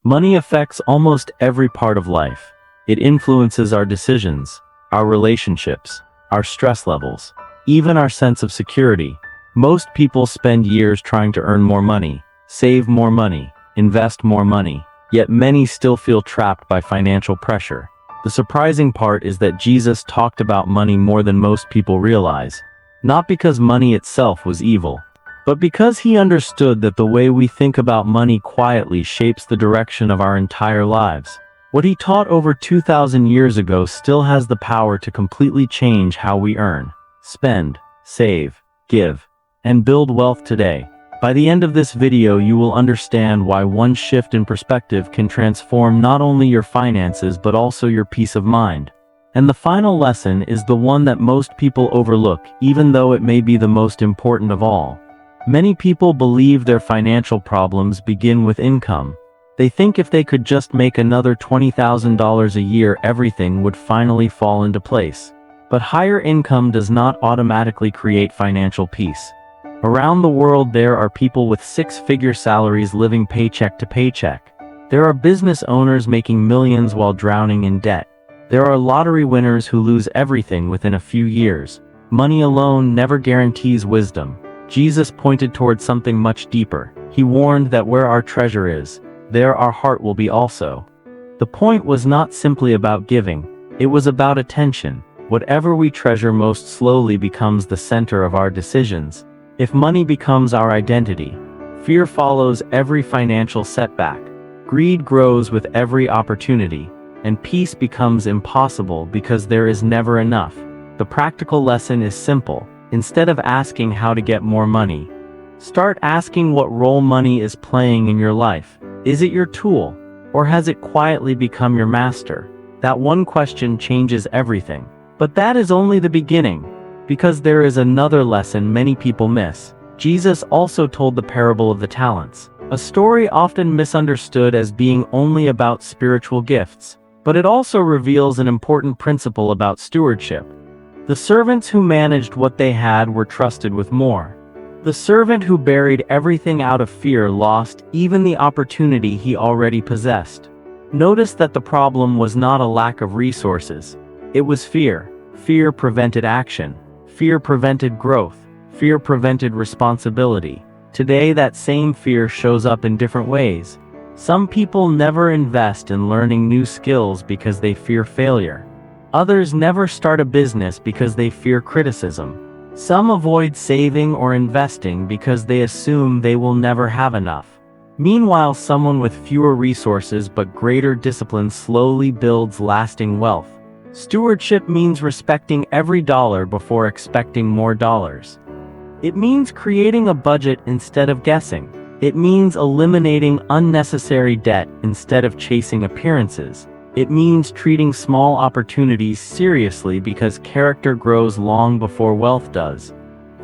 Money affects almost every part of life. It influences our decisions, our relationships, our stress levels, even our sense of security. Most people spend years trying to earn more money, save more money, invest more money, yet many still feel trapped by financial pressure. The surprising part is that Jesus talked about money more than most people realize, not because money itself was evil, but because he understood that the way we think about money quietly shapes the direction of our entire lives. What he taught over 2,000 years ago still has the power to completely change how we earn, spend, save, give, and build wealth today. By the end of this video, you will understand why one shift in perspective can transform not only your finances but also your peace of mind. And the final lesson is the one that most people overlook, even though it may be the most important of all. Many people believe their financial problems begin with income. They think if they could just make another $20,000 a year, everything would finally fall into place. But higher income does not automatically create financial peace. Around the world, there are people with six-figure salaries living paycheck to paycheck. There are business owners making millions while drowning in debt. There are lottery winners who lose everything within a few years. Money alone never guarantees wisdom. Jesus pointed towards something much deeper. He warned that where our treasure is, there our heart will be also. The point was not simply about giving, it was about attention. Whatever we treasure most slowly becomes the center of our decisions. If money becomes our identity, fear follows every financial setback. Greed grows with every opportunity, and peace becomes impossible because there is never enough. The practical lesson is simple. Instead of asking how to get more money, start asking what role money is playing in your life. Is it your tool, or has it quietly become your master? That one question changes everything. But that is only the beginning, because there is another lesson many people miss. Jesus also told the parable of the talents, a story often misunderstood as being only about spiritual gifts, but it also reveals an important principle about stewardship. The servants who managed what they had were trusted with more. The servant who buried everything out of fear lost even the opportunity he already possessed. Notice that the problem was not a lack of resources. It was fear. Fear prevented action. Fear prevented growth. Fear prevented responsibility. Today, that same fear shows up in different ways. Some people never invest in learning new skills because they fear failure. Others never start a business because they fear criticism. Some avoid saving or investing because they assume they will never have enough. Meanwhile, someone with fewer resources but greater discipline slowly builds lasting wealth. Stewardship means respecting every dollar before expecting more dollars. It means creating a budget instead of guessing. It means eliminating unnecessary debt instead of chasing appearances. It means treating small opportunities seriously because character grows long before wealth does.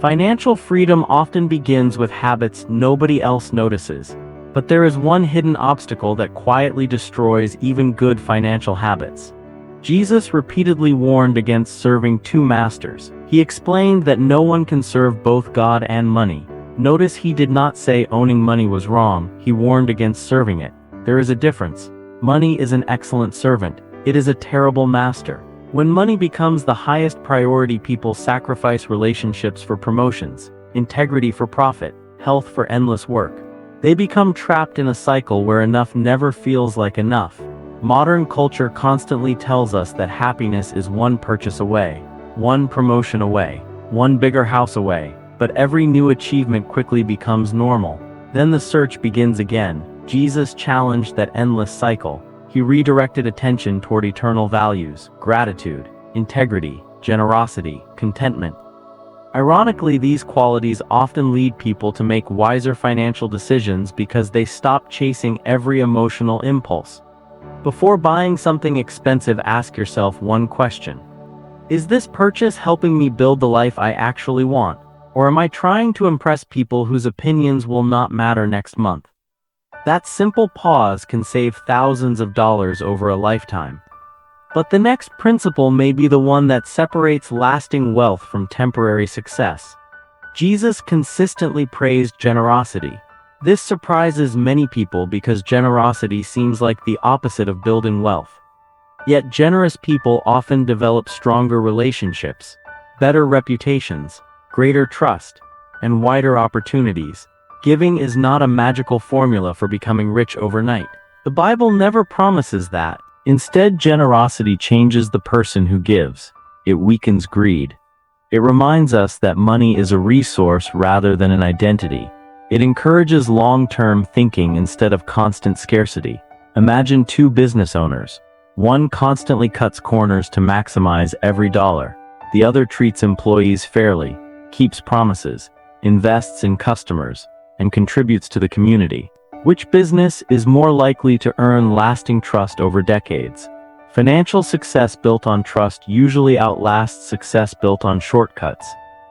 Financial freedom often begins with habits nobody else notices. But there is one hidden obstacle that quietly destroys even good financial habits. Jesus repeatedly warned against serving two masters. He explained that no one can serve both God and money. Notice he did not say owning money was wrong, he warned against serving it. There is a difference. Money is an excellent servant. It is a terrible master. When money becomes the highest priority, people sacrifice relationships for promotions, integrity for profit, health for endless work. They become trapped in a cycle where enough never feels like enough. Modern culture constantly tells us that happiness is one purchase away, one promotion away, one bigger house away, but every new achievement quickly becomes normal. Then the search begins again. Jesus challenged that endless cycle. He redirected attention toward eternal values, gratitude, integrity, generosity, contentment. Ironically, these qualities often lead people to make wiser financial decisions because they stop chasing every emotional impulse. Before buying something expensive, ask yourself one question. Is this purchase helping me build the life I actually want? Or am I trying to impress people whose opinions will not matter next month? That simple pause can save thousands of dollars over a lifetime. But the next principle may be the one that separates lasting wealth from temporary success. Jesus consistently praised generosity. This surprises many people because generosity seems like the opposite of building wealth. Yet generous people often develop stronger relationships, better reputations, greater trust, and wider opportunities. Giving is not a magical formula for becoming rich overnight. The Bible never promises that. Instead, generosity changes the person who gives. It weakens greed. It reminds us that money is a resource rather than an identity. It encourages long-term thinking instead of constant scarcity. Imagine two business owners. One constantly cuts corners to maximize every dollar. The other treats employees fairly, keeps promises, invests in customers, and contributes to the community. Which business is more likely to earn lasting trust over decades? Financial success built on trust usually outlasts success built on shortcuts.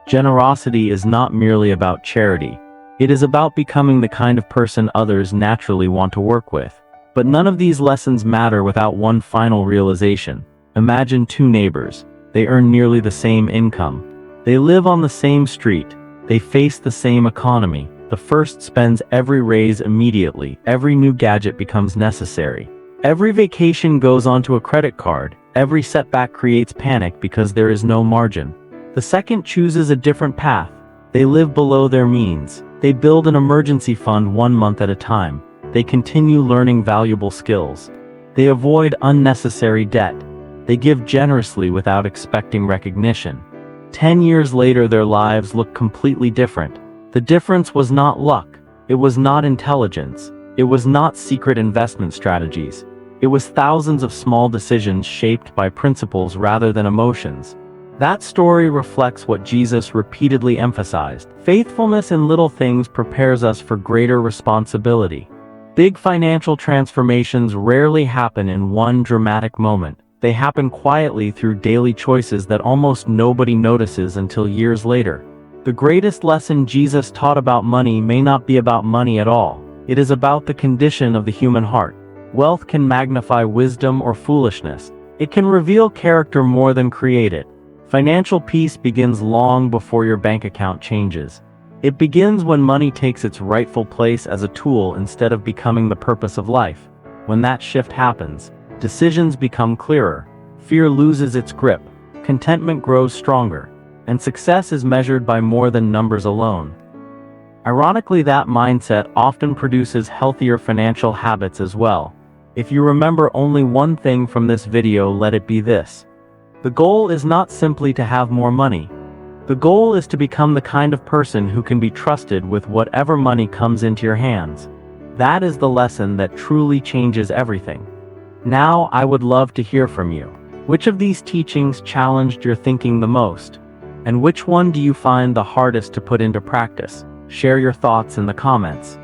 Generosity is not merely about charity. It is about becoming the kind of person others naturally want to work with. But none of these lessons matter without one final realization. Imagine two neighbors. They earn nearly the same income. They live on the same street. They face the same economy. The first spends every raise immediately. Every new gadget becomes necessary. Every vacation goes onto a credit card. Every setback creates panic because there is no margin. The second chooses a different path. They live below their means. They build an emergency fund 1 month at a time. They continue learning valuable skills. They avoid unnecessary debt. They give generously without expecting recognition. 10 years later, their lives look completely different. The difference was not luck. It was not intelligence. It was not secret investment strategies. It was thousands of small decisions shaped by principles rather than emotions. That story reflects what Jesus repeatedly emphasized. Faithfulness in little things prepares us for greater responsibility. Big financial transformations rarely happen in one dramatic moment. They happen quietly through daily choices that almost nobody notices until years later. The greatest lesson Jesus taught about money may not be about money at all. It is about the condition of the human heart. Wealth can magnify wisdom or foolishness. It can reveal character more than create it. Financial peace begins long before your bank account changes. It begins when money takes its rightful place as a tool instead of becoming the purpose of life. When that shift happens, decisions become clearer, fear loses its grip, contentment grows stronger, and success is measured by more than numbers alone. Ironically, that mindset often produces healthier financial habits as well. If you remember only one thing from this video, let it be this. The goal is not simply to have more money. The goal is to become the kind of person who can be trusted with whatever money comes into your hands. That is the lesson that truly changes everything. Now, I would love to hear from you. Which of these teachings challenged your thinking the most? And which one do you find the hardest to put into practice? Share your thoughts in the comments.